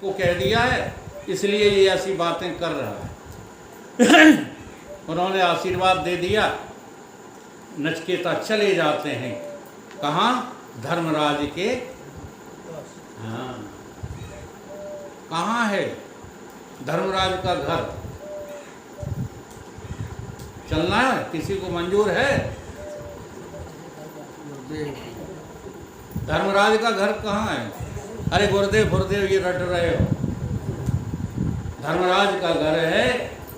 को कह दिया है, इसलिए ये ऐसी बातें कर रहा है। उन्होंने आशीर्वाद दे दिया। नचिकेता चले जाते हैं कहाँ? धर्मराज के। हाँ, कहाँ है धर्मराज का घर? चलना है? किसी को मंजूर है? धर्मराज का घर कहाँ है? अरे गुरुदेव गुरुदेव ये रट रहे हो। धर्मराज का घर है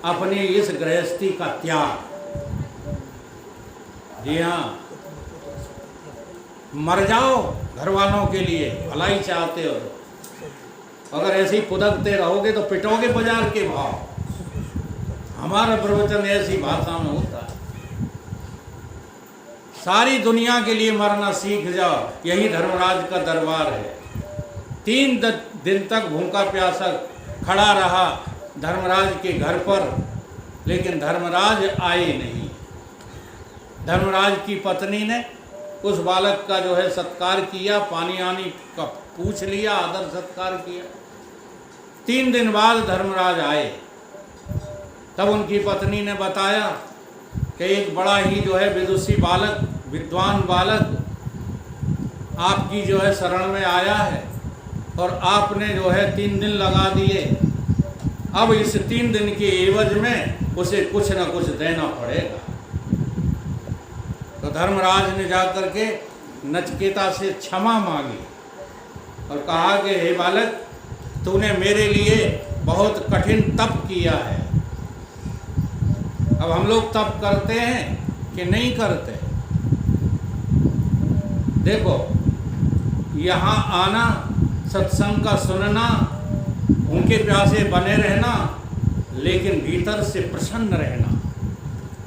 अपनी इस गृहस्थी का त्याग। जी हाँ, मर जाओ घर वालों के लिए, भलाई चाहते हो। अगर ऐसे ही पुदकते रहोगे तो पिटोगे बाजार के भाव। हमारा प्रवचन ऐसी भाषा में होता है। सारी दुनिया के लिए मरना सीख जाओ, यही धर्मराज का दरबार है। 3 दिन तक भूखा प्यासा खड़ा रहा धर्मराज के घर पर, लेकिन धर्मराज आए नहीं। धर्मराज की पत्नी ने उस बालक का जो है सत्कार किया, पानी आनी का पूछ लिया, आदर सत्कार किया। 3 दिन बाद धर्मराज आए। तब उनकी पत्नी ने बताया कि एक बड़ा ही जो है विदुषी बालक, विद्वान बालक आपकी जो है शरण में आया है और आपने जो है 3 दिन लगा दिए। अब इस 3 दिन के एवज में उसे कुछ न कुछ देना पड़ेगा। तो धर्मराज ने जाकर के नचिकेता से क्षमा मांगी और कहा कि हे बालक, तूने मेरे लिए बहुत कठिन तप किया है। अब हम लोग तप करते हैं कि नहीं करते? देखो, यहाँ आना, सत्संग का सुनना, भूखे प्यासे बने रहना, लेकिन भीतर से प्रसन्न रहना,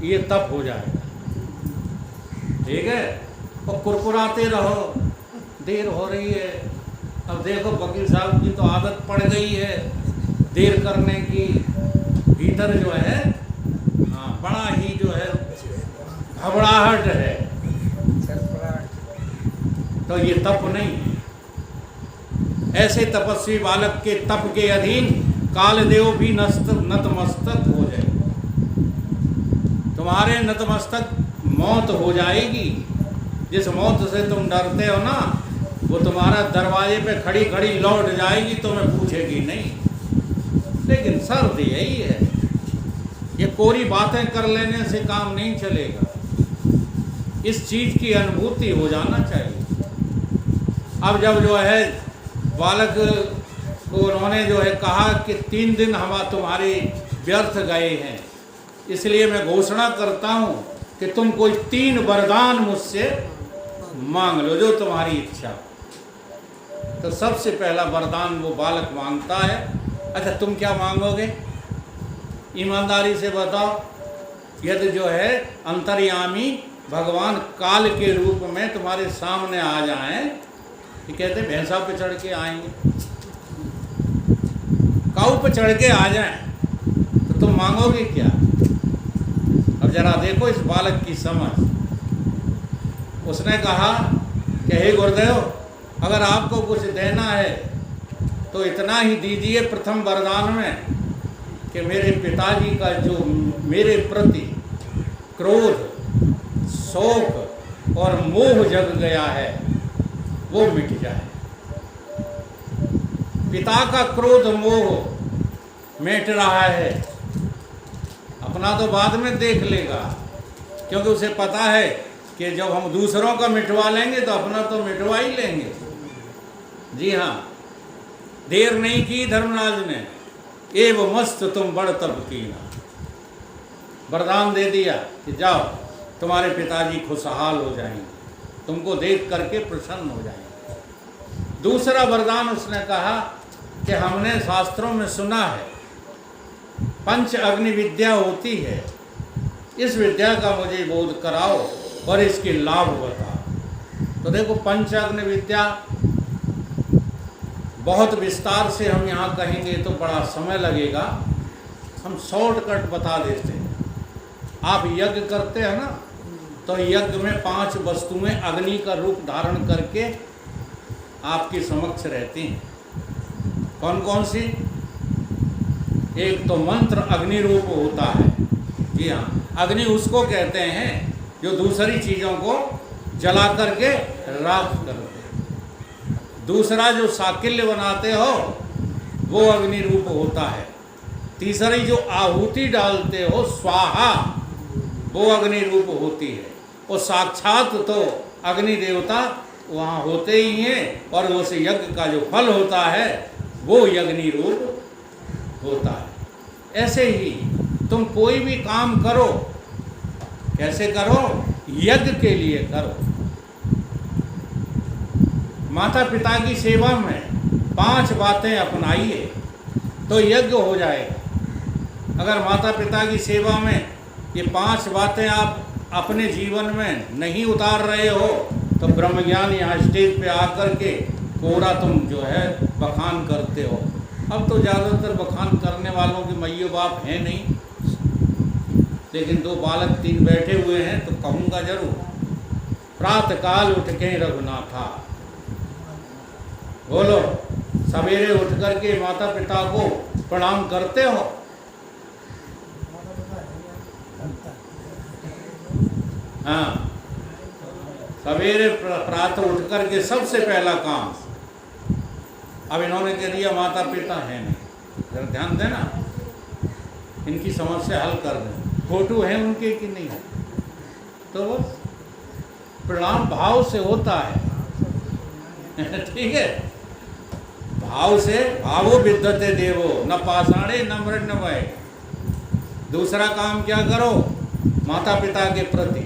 ये तप हो जाएगा। ठीक है? और कुरकुराते रहो, देर हो रही है। अब देखो वकील साहब की तो आदत पड़ गई है देर करने की। भीतर जो है बड़ा ही जो है घबराहट है। तो ये तप नहीं है। ऐसे तपस्वी बालक के तप के अधीन कालदेव भी नतमस्तक हो जाए। तुम्हारे नतमस्तक मौत हो जाएगी। जिस मौत से तुम डरते हो ना, वो तुम्हारा दरवाजे पे खड़ी खड़ी लौट जाएगी, तुम्हें पूछेगी नहीं। लेकिन शर्त यही है, ये कोरी बातें कर लेने से काम नहीं चलेगा। इस चीज की अनुभूति हो जाना चाहिए। अब जब जो है बालक को उन्होंने जो है कहा कि 3 दिन हम तुम्हारे व्यर्थ गए हैं, इसलिए मैं घोषणा करता हूँ कि तुम कोई 3 वरदान मुझसे मांग लो, जो तुम्हारी इच्छा। तो सबसे पहला वरदान वो बालक मांगता है। अच्छा, तुम क्या मांगोगे? ईमानदारी से बताओ। यदि जो है अंतर्यामी भगवान काल के रूप में तुम्हारे सामने आ जाएं, ये कहते भैंसा पे चढ़ के आएंगे, काऊ पे चढ़ के आ जाएं, तो तुम मांगोगे क्या? अब जरा देखो इस बालक की समझ। उसने कहा कि हे गुरुदेव, अगर आपको कुछ देना है तो इतना ही दीजिए प्रथम वरदान में कि मेरे पिताजी का जो मेरे प्रति क्रोध, शोक और मोह जग गया है, वो मिट जाए। पिता का क्रोध मोह मिट रहा है, अपना तो बाद में देख लेगा, क्योंकि उसे पता है कि जब हम दूसरों का मिटवा लेंगे तो अपना तो मिटवा ही लेंगे। जी हाँ, देर नहीं की धर्मराज ने। एव मस्त तुम बड़ तब कीना, वरदान दे दिया कि जाओ, तुम्हारे पिताजी खुशहाल हो जाएंगे, तुमको देख करके प्रसन्न हो जाएंगे। दूसरा वरदान उसने कहा कि हमने शास्त्रों में सुना है 5 अग्नि विद्या होती है, इस विद्या का मुझे बोध कराओ और इसके लाभ बताओ। तो देखो, 5 अग्नि विद्या बहुत विस्तार से हम यहाँ कहेंगे तो बड़ा समय लगेगा। हम शॉर्टकट बता देते हैं। आप यज्ञ करते हैं ना, तो यज्ञ में 5 वस्तुएं अग्नि का रूप धारण करके आपके समक्ष रहती हैं। कौन कौन सी? एक तो मंत्र अग्नि रूप होता है। जी हाँ, अग्नि उसको कहते हैं जो दूसरी चीज़ों को जला करके राख करते हैं। दूसरा जो साकिल्य बनाते हो वो अग्नि रूप होता है। तीसरी जो आहुति डालते हो स्वाहा, वो अग्नि रूप होती है। और साक्षात तो अग्नि देवता वहाँ होते ही हैं, और उस यज्ञ का जो फल होता है वो अग्नि रूप होता है। ऐसे ही तुम कोई भी काम करो, कैसे करो? यज्ञ के लिए करो। माता पिता की सेवा में 5 बातें अपनाइए तो यज्ञ हो जाएगा। अगर माता पिता की सेवा में ये 5 बातें आप अपने जीवन में नहीं उतार रहे हो तो ब्रह्मज्ञान यहाँ स्टेज पे आकर के पूरा तुम जो है बखान करते हो। अब तो ज़्यादातर बखान करने वालों के मैयो बाप हैं नहीं, लेकिन 2 बालक 3 बैठे हुए हैं तो कहूँगा जरूर। प्रातः काल उठ के रघुनाथा, बोलो, सवेरे उठ करके माता पिता को प्रणाम करते हो? हाँ, सवेरे प्रातः उठ करके सबसे पहला काम। अब इन्होंने कह दिया माता पिता है नहीं, जरा ध्यान देना, इनकी समस्या हल कर दें। फोटो है उनके कि नहीं है? तो बस प्रणाम भाव से होता है। ठीक है, भाव से, भावो विद्यते देवो न पाषाणे न मृण्मये। दूसरा काम क्या करो? माता पिता के प्रति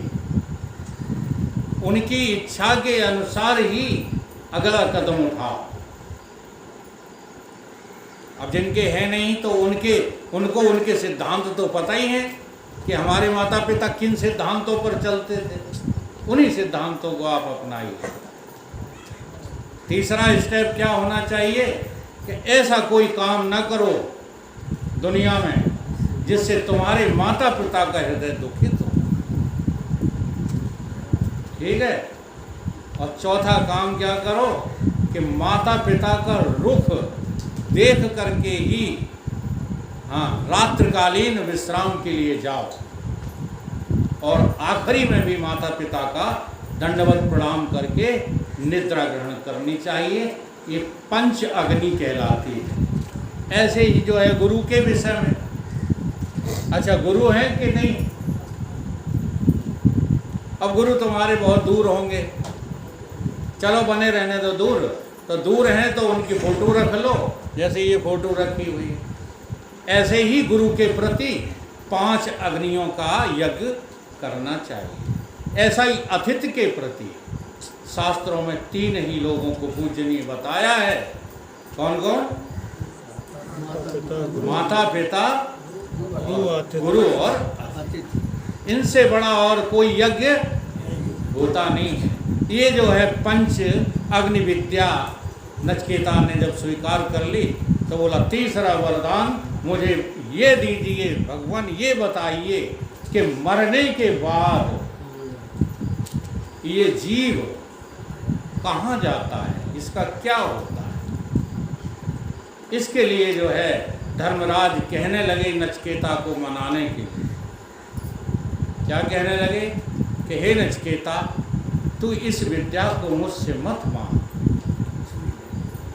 उनकी इच्छा के अनुसार ही अगला कदम उठाओ। अब जिनके हैं नहीं तो उनको उनके सिद्धांत तो पता ही है कि हमारे माता पिता किन सिद्धांतों पर चलते थे, उन्हीं सिद्धांतों को आप अपनाइए। तीसरा स्टेप क्या होना चाहिए कि ऐसा कोई काम ना करो दुनिया में जिससे तुम्हारे माता पिता का हृदय दुखित हो। ठीक है। और चौथा काम क्या करो कि माता पिता का रुख देख करके ही रात्रिकालीन विश्राम के लिए जाओ। और आखिरी में भी माता पिता का दंडवत प्रणाम करके निद्रा ग्रहण करनी चाहिए। ये 5 अग्नि कहलाती है। ऐसे ही जो है गुरु के विषय में, अच्छा गुरु हैं कि नहीं? अब गुरु तुम्हारे बहुत दूर होंगे, चलो बने रहने दो दूर, तो दूर हैं तो उनकी फोटो रख लो, जैसे ये फोटो रखी हुई है। ऐसे ही गुरु के प्रति 5 अग्नियों का यज्ञ करना चाहिए। ऐसा ही अतिथि के प्रति शास्त्रों में 3 ही लोगों को पूजनीय बताया है। कौन कौन? माता पिता, गुरु और अतिथि। इनसे बड़ा और कोई यज्ञ होता नहीं है। ये जो है 5 अग्नि विद्या नचिकेता ने जब स्वीकार कर ली तो बोला तीसरा वरदान मुझे ये दीजिए भगवान, ये बताइए कि मरने के बाद ये जीव कहाँ जाता है, इसका क्या होता है। इसके लिए जो है धर्मराज कहने लगे नचिकेता को मनाने के लिए। क्या कहने लगे कि हे नचिकेता, तू इस विद्या को मुझसे मत मांग।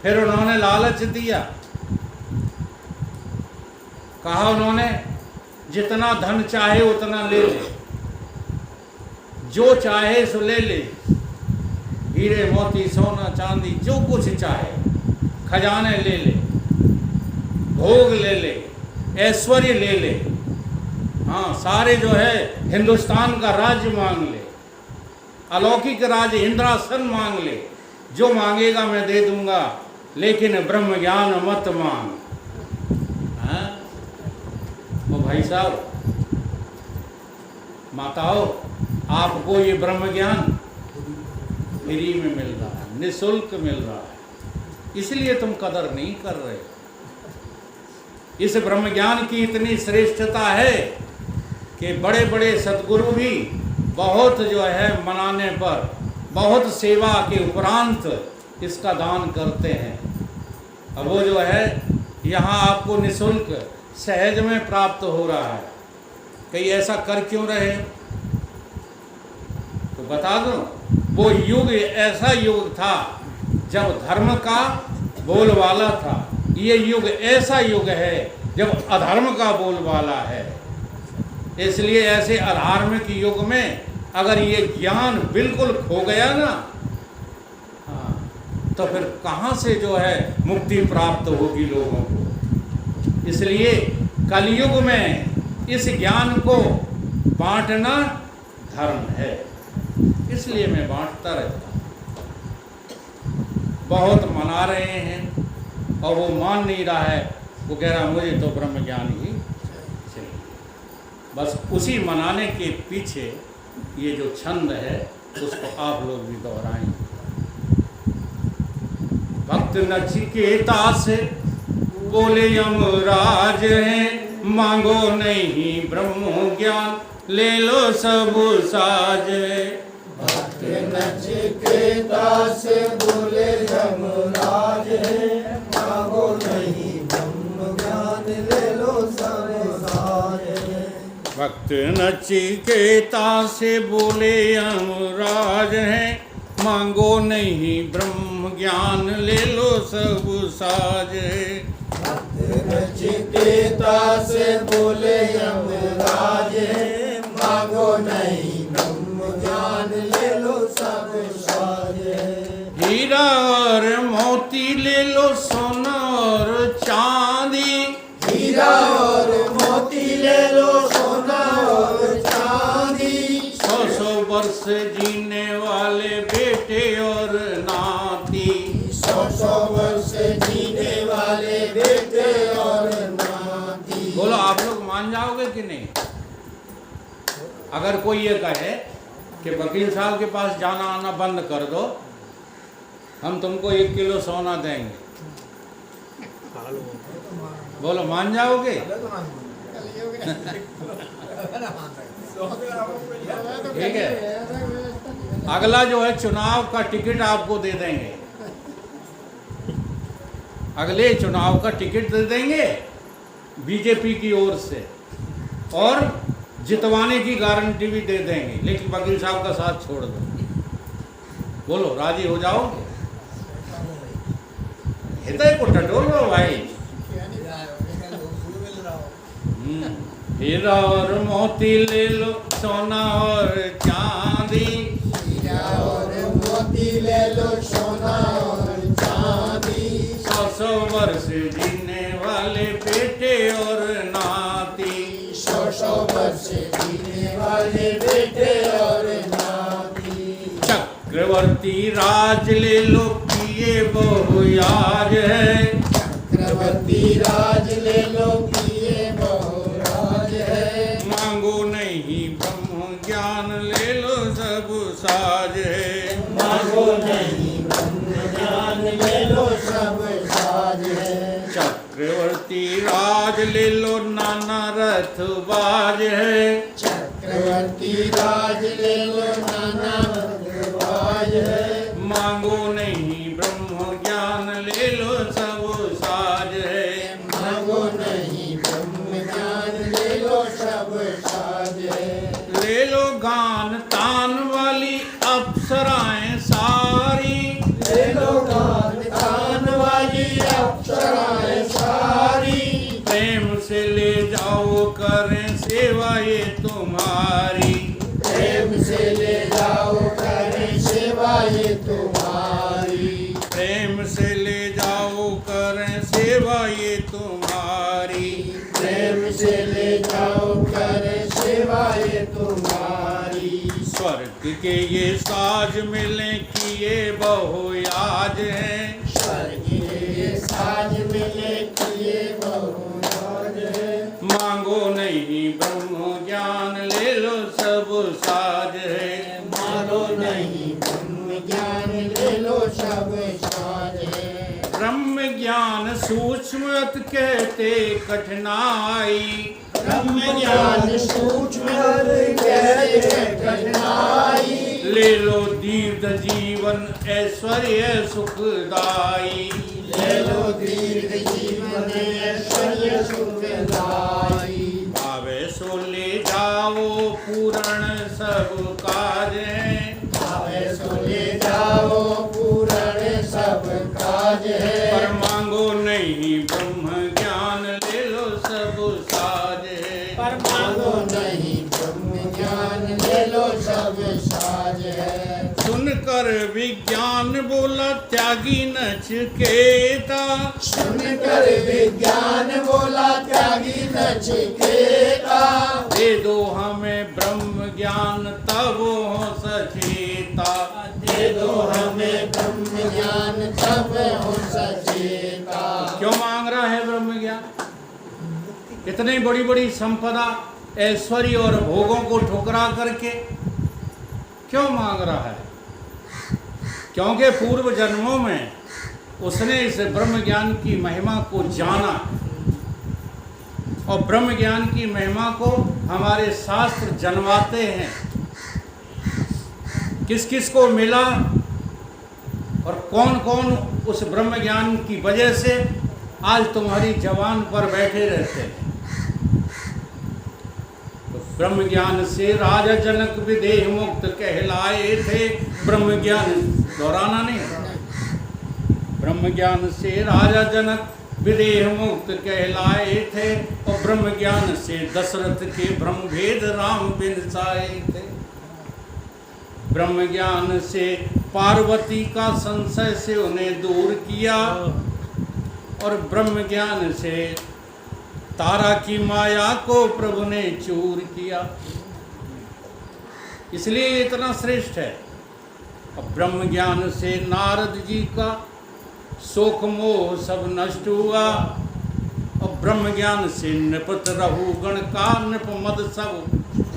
फिर उन्होंने लालच दिया, कहा उन्होंने जितना धन चाहे उतना ले ले, जो चाहे सो ले ले, हीरे मोती सोना चांदी जो कुछ चाहे, खजाने ले ले, भोग ले ले, ऐश्वर्य ले ले, हाँ सारे जो है हिंदुस्तान का राज्य मांग ले, अलौकिक राज्य इंद्रासन मांग ले, जो मांगेगा मैं दे दूंगा, लेकिन ब्रह्म ज्ञान मत मांग। हाँ वो भाई साहब, माताओं, आपको ये ब्रह्म ज्ञान फ्री में मिल रहा है, निःशुल्क मिल रहा है, इसलिए तुम कदर नहीं कर रहे। इस ब्रह्म ज्ञान की इतनी श्रेष्ठता है कि बड़े बड़े सद्गुरु भी बहुत जो है मनाने पर, बहुत सेवा के उपरांत इसका दान करते हैं। अब वो जो है यहाँ आपको निःशुल्क सहज में प्राप्त हो रहा है, कहीं ऐसा कर क्यों रहे? तो बता दो, वो युग ऐसा युग था जब धर्म का बोलबाला था। ये युग ऐसा युग है जब अधर्म का बोलबाला है। इसलिए ऐसे अधार्मिक युग में अगर ये ज्ञान बिल्कुल खो गया ना, तो फिर कहाँ से जो है मुक्ति प्राप्त होगी लोगों को। इसलिए कलयुग में इस ज्ञान को बांटना धर्म है, इसलिए मैं बांटता रहता हूँ। बहुत मना रहे हैं और वो मान नहीं रहा है, वो कह रहा मुझे तो ब्रह्म ज्ञान ही चाहिए। बस उसी मनाने के पीछे ये जो छंद है उसको आप लोग भी दोहराएं। भक्त नचिकेता से बोले यमराज हैं, मांगो नहीं ब्रह्म ज्ञान, ले लो सब साज। भक्त नचिकेता से बोले यमराज हैं, मांगो नहीं ब्रह्म ज्ञान, ले लो सब साज। भक्त नचिकेता से बोले यमराज हैं, मांगो नहीं ब्रह्म ज्ञान, ले लो सब साज। भक्त नचिकेता से बोले यमराज हैं, मांगो नहीं ब्रह्म ज्ञान, ले लो सब साज। हीरा और मोती ले लो, सोना और चांदी। हीरा और मोती ले लो, सोना और चांदी। 100 वर्ष जीने वाले बेटे और नाती। 100 वर्ष जीने वाले बेटे और नाती। बोलो आप लोग मान जाओगे कि नहीं? अगर कोई ये कहे कि वकील साहब के पास जाना आना बंद कर दो, हम तुमको 1 किलो सोना देंगे, बोलो मान जाओगे? ठीक है। अगला जो है चुनाव का टिकट आपको दे देंगे, अगले चुनाव का टिकट दे देंगे बीजेपी की ओर से, और जितवाने की गारंटी भी दे देंगे, लेकिन वकील साहब का साथ छोड़ दो। बोलो राजी हो जाओगे? हृदय को टटोलो भाई। हीरा और मोती ले लो, सोना और चांदी। हीरा और मोती ले लो, सोना और चांदी। 100 वर्ष जीने वाले बेटे और नाती। 100 वर्ष जीने वाले बेटे और नाती। चक्रवर्ती राज ले लो, पिए बहु याज है। चक्रवर्ती राज ले लो, पिए बहु राज है। मांगो नहीं ब्रह्म ज्ञान, ले लो सब साज है। मांगो नहीं ब्रह्म ज्ञान, ले लो सब साज है। चक्रवर्ती राज ले लो, नाना रथ बाज है। चक्रवर्ती राज ले लो, नाना बाज है। मांगो नहीं ब्रह्म ज्ञान, ले लो सब साज है। मांगो नहीं ब्रह्म ज्ञान, ले लो सब साज है। ले लो गान तान वाली अप्सराएं सारी। ले लो गान तान वाली अप्सराएं सारी। प्रेम से ले जाओ करें सेवा ये तुम्हारी। प्रेम से ले जाओ करें सेवा ये तुम्हारी। प्रेम से ले जाओ करें सेवा ये तुम्हारी। प्रेम से ले जाओ करें सेवा ये तुम्हारी। स्वर्ग के ये साज मिले किए बहु याज हैं। स्वर्ग के ये साज मिले किए बहु राज है। मांगो नहीं ब्रह्म ज्ञान, ले लो सब साज है। मांगो नहीं ब्रह्म ज्ञान, ले लो सब साज है। ब्रह्म ज्ञान सूक्ष्म अत कहते कठिनाई। ब्रह्म ज्ञान सूक्ष्म कहते कठिनाई। ले लो दीर्घ जीवन ऐश्वर्य सुखदाई। ले लो दीर्घ जीवन ऐश्वर्य सुखदाई। भावे सो ले जाओ पूर्ण सब काज है, भावे सो ले जाओ पूर्ण सब काज है। पर मांगो नहीं ब्रह्म ज्ञान ले लो सब साज है, पर मांगो नहीं ब्रह्म ज्ञान ले लो सब साज है। सुनकर विज्ञान बोला त्यागी नचिकेता, सुनकर विज्ञान बोला त्यागी नचिकेता। दे दो हमें ब्रह्म ज्ञान तब हो सचेता, दे दो हमें ब्रह्म ज्ञान तब हो सचेता। क्यों मांग रहा है ब्रह्म ज्ञान? इतनी बड़ी बड़ी संपदा ऐश्वर्य और भोगों को ठुकरा करके क्यों मांग रहा है? क्योंकि पूर्व जन्मों में उसने इस ब्रह्म ज्ञान की महिमा को जाना, और ब्रह्म ज्ञान की महिमा को हमारे शास्त्र जनवाते हैं। किस किस को मिला और कौन कौन उस ब्रह्म ज्ञान की वजह से आज तुम्हारी जवान पर बैठे रहते हैं। तो ब्रह्म ज्ञान से राजा जनक विदेह मुक्त कहलाए थे। ब्रह्म ज्ञान दोहराना नहीं है। ब्रह्म ज्ञान से राजा जनक विदेह मुक्त कहलाए थे, और ब्रह्म ज्ञान से दशरथ के ब्रह्म भेद राम बिनसाए थे। ब्रह्म ज्ञान से पार्वती का संशय से उन्हें दूर किया, और ब्रह्म ज्ञान से तारा की माया को प्रभु ने चूर किया। इसलिए इतना श्रेष्ठ है। अब ब्रह्म ज्ञान से नारद जी का शोक मोह सब नष्ट हुआ, और ब्रह्म ज्ञान से नृपत रहु गण का नृप मद सब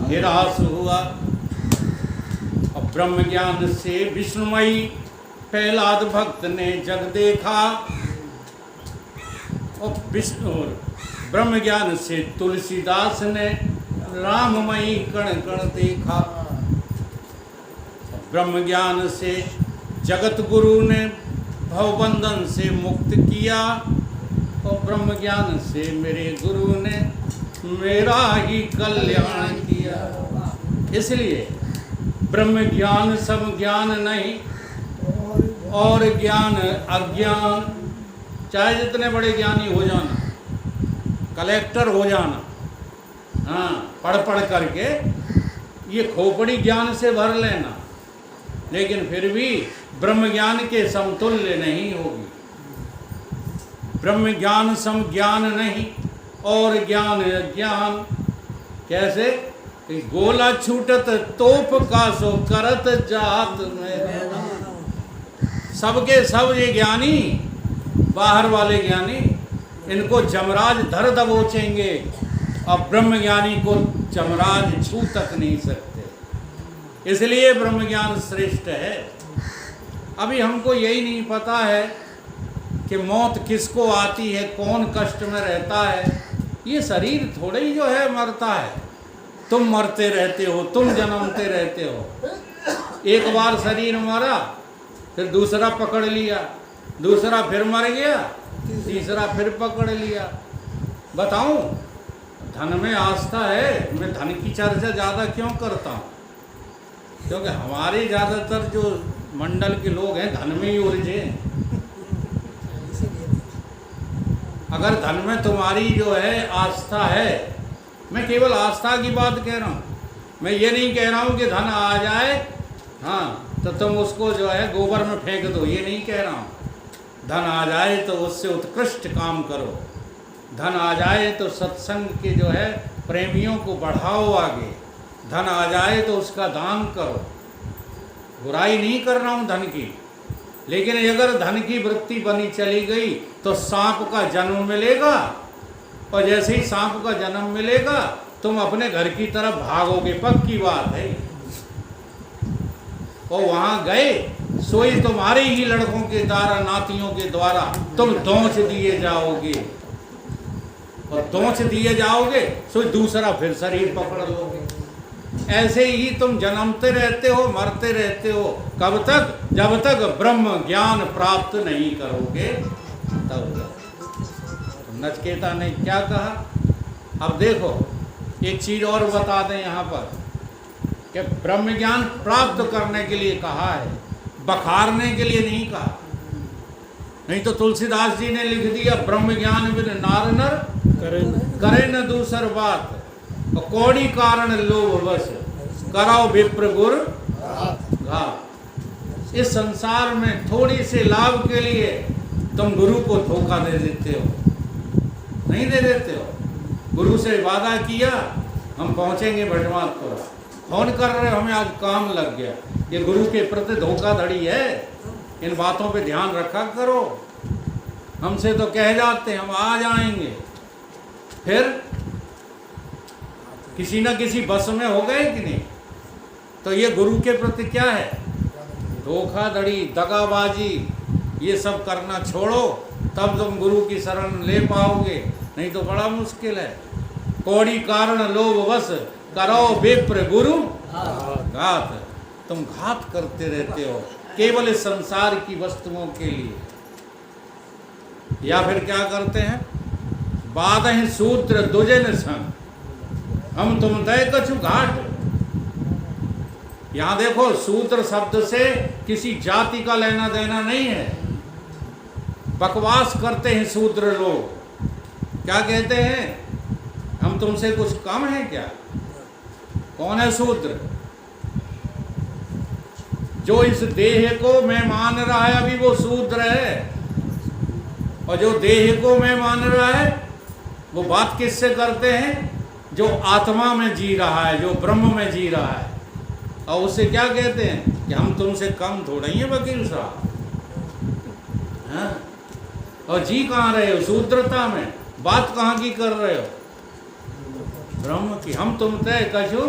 हिरास हुआ। और ब्रह्म ज्ञान से विष्णुमयी प्रहलाद भक्त ने जग देखा, और विष्णु ब्रह्म ज्ञान से तुलसीदास ने राममयी कण कण देखा। ब्रह्म ज्ञान से जगत गुरु ने भवबंधन से मुक्त किया, और ब्रह्म ज्ञान से मेरे गुरु ने मेरा ही कल्याण किया। इसलिए ब्रह्म ज्ञान सब ज्ञान नहीं, और ज्ञान अज्ञान, चाहे जितने बड़े ज्ञानी हो जाना, कलेक्टर हो जाना, हाँ, पढ़ पढ़ करके ये खोपड़ी ज्ञान से भर लेना, लेकिन फिर भी ब्रह्म ज्ञान के समतुल्य नहीं होगी। ब्रह्म ज्ञान सम ज्ञान नहीं, और ज्ञान अज्ञान। कैसे? कि गोला छूटत तोप का सो करत जात में। सबके सब ये ज्ञानी, बाहर वाले ज्ञानी, इनको जमराज धर दबोचेंगे, और ब्रह्म ज्ञानी को जमराज छू तक नहीं सकते। इसलिए ब्रह्म ज्ञान श्रेष्ठ है। अभी हमको यही नहीं पता है कि मौत किसको आती है, कौन कष्ट में रहता है। ये शरीर थोड़े ही जो है मरता है, तुम मरते रहते हो, तुम जन्मते रहते हो। एक बार शरीर मरा, फिर दूसरा पकड़ लिया, दूसरा फिर मर गया, तीसरा फिर पकड़ लिया। बताऊं, धन में आस्था है। मैं धन की चर्चा ज़्यादा क्यों करता हूँ? क्योंकि हमारे ज़्यादातर जो मंडल के लोग हैं धन में ही उलझे। अगर धन में तुम्हारी जो है आस्था है, मैं केवल आस्था की बात कह रहा हूँ, मैं ये नहीं कह रहा हूँ कि धन आ जाए, हाँ, तो तुम उसको जो है गोबर में फेंक दो, ये नहीं कह रहा हूँ। धन आ जाए तो उससे उत्कृष्ट काम करो। धन आ जाए तो सत्संग के जो है प्रेमियों को बढ़ाओ आगे। धन आ जाए तो उसका दान करो। बुराई नहीं कर रहा हूँ धन की, लेकिन अगर धन की वृत्ति बनी चली गई तो सांप का जन्म मिलेगा, और जैसे ही सांप का जन्म मिलेगा तुम अपने घर की तरफ भागोगे, पक्की बात है। और वहाँ गए सोई तुम्हारे ही लड़कों के द्वारा, नातियों के द्वारा तुम दोंच दिए जाओगे, और दोंच दिए जाओगे सो दूसरा फिर शरीर पकड़ लोगे। ऐसे ही तुम जन्मते रहते हो, मरते रहते हो। कब तक? जब तक ब्रह्म ज्ञान प्राप्त नहीं करोगे। बैठा हुआ। तो नचकेता ने क्या कहा? अब देखो एक चीज और बता दें यहाँ पर कि ब्रह्म ज्ञान प्राप्त करने के लिए कहा है, बखारने के लिए नहीं कहा। नहीं तो तुलसीदास जी ने लिख दिया ब्रह्म ज्ञान बिन नार नर करे न दूसर बात, और कौड़ी कारण लोभ बस कराओ विप्र गुर घात। इस संसार में थोड़ी से लाभ के लिए तुम गुरु को धोखा दे देते हो, नहीं दे देते हो। गुरु से वादा किया हम पहुंचेंगे भटमालपुर, फोन कर रहे हो हमें आज काम लग गया, ये गुरु के प्रति धोखाधड़ी है। इन बातों पे ध्यान रखा करो। हमसे तो कह जाते हैं हम आ जाएंगे, फिर किसी न किसी बस में हो गए कि नहीं। तो ये गुरु के प्रति क्या है? धोखाधड़ी, दगाबाजी, ये सब करना छोड़ो, तब तुम गुरु की शरण ले पाओगे, नहीं तो बड़ा मुश्किल है। कौड़ी कारण लोभ वश करो विप्र गुरु घात। तुम घात करते रहते हो केवल इस संसार की वस्तुओं के लिए। या फिर क्या करते हैं? बाधहि सूत्र दुजन संग हम तुम तय कछु घाट। यहां देखो सूत्र शब्द से किसी जाति का लेना देना नहीं है। बकवास करते हैं शूद्र लोग, क्या कहते हैं? हम तुमसे कुछ कम है क्या? कौन है शूद्र? जो इस देह को मैं मान रहा है अभी वो शूद्र है, और जो देह को मैं मान रहा है वो बात किससे करते हैं? जो आत्मा में जी रहा है, जो ब्रह्म में जी रहा है। और उससे क्या कहते हैं कि हम तुमसे कम थोड़े ही हैं वकील साहब, हाँ? और जी कहाँ रहे हो? शूद्रता में। बात कहाँ की कर रहे हो? ब्रह्म की। हम तुम तय कछु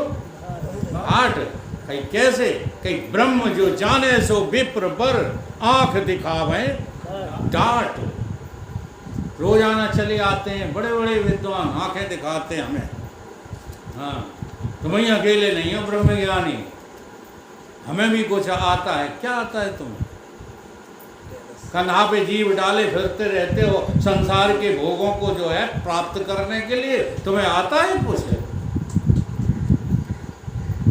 आठ। कहीं कैसे? कहीं ब्रह्म जो जाने सो विप्र बर आंख दिखावे डांट। रोजाना चले आते हैं बड़े बड़े विद्वान, आंखें दिखाते हैं हमें। हाँ, तुम ही अकेले नहीं हो ब्रह्म ज्ञानी, हमें भी कुछ आता है। क्या आता है तुम्हें? कंधा पे जीव डाले फिरते रहते हो संसार के भोगों को जो है प्राप्त करने के लिए। तुम्हें आता है कुछ?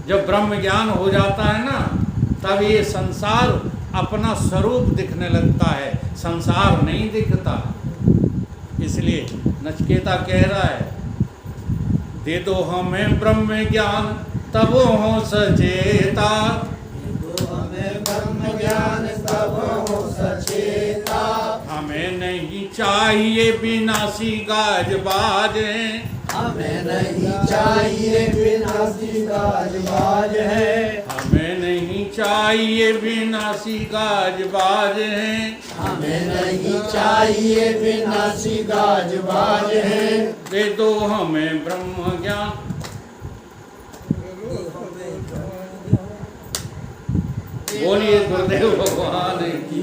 जब ब्रह्म ज्ञान हो जाता है ना, तब ये संसार अपना स्वरूप दिखने लगता है, संसार नहीं दिखता। इसलिए नचकेता कह रहा है दे दो हमें ब्रह्म ज्ञान तब हो सचेता। हमें ब्रह्म ज्ञान तब हो सचेता। हमें नहीं चाहिए विनाशी गाज बाजे। हमें नहीं चाहिए विनाशी गाज बाज है। हमें नहीं चाहिए विनाशी गाज बाज है। हमें नहीं चाहिए विनाशी गाज बाज है। दे दो हमें ब्रह्म ज्ञान। बोलिए गुरुदेव भगवान की।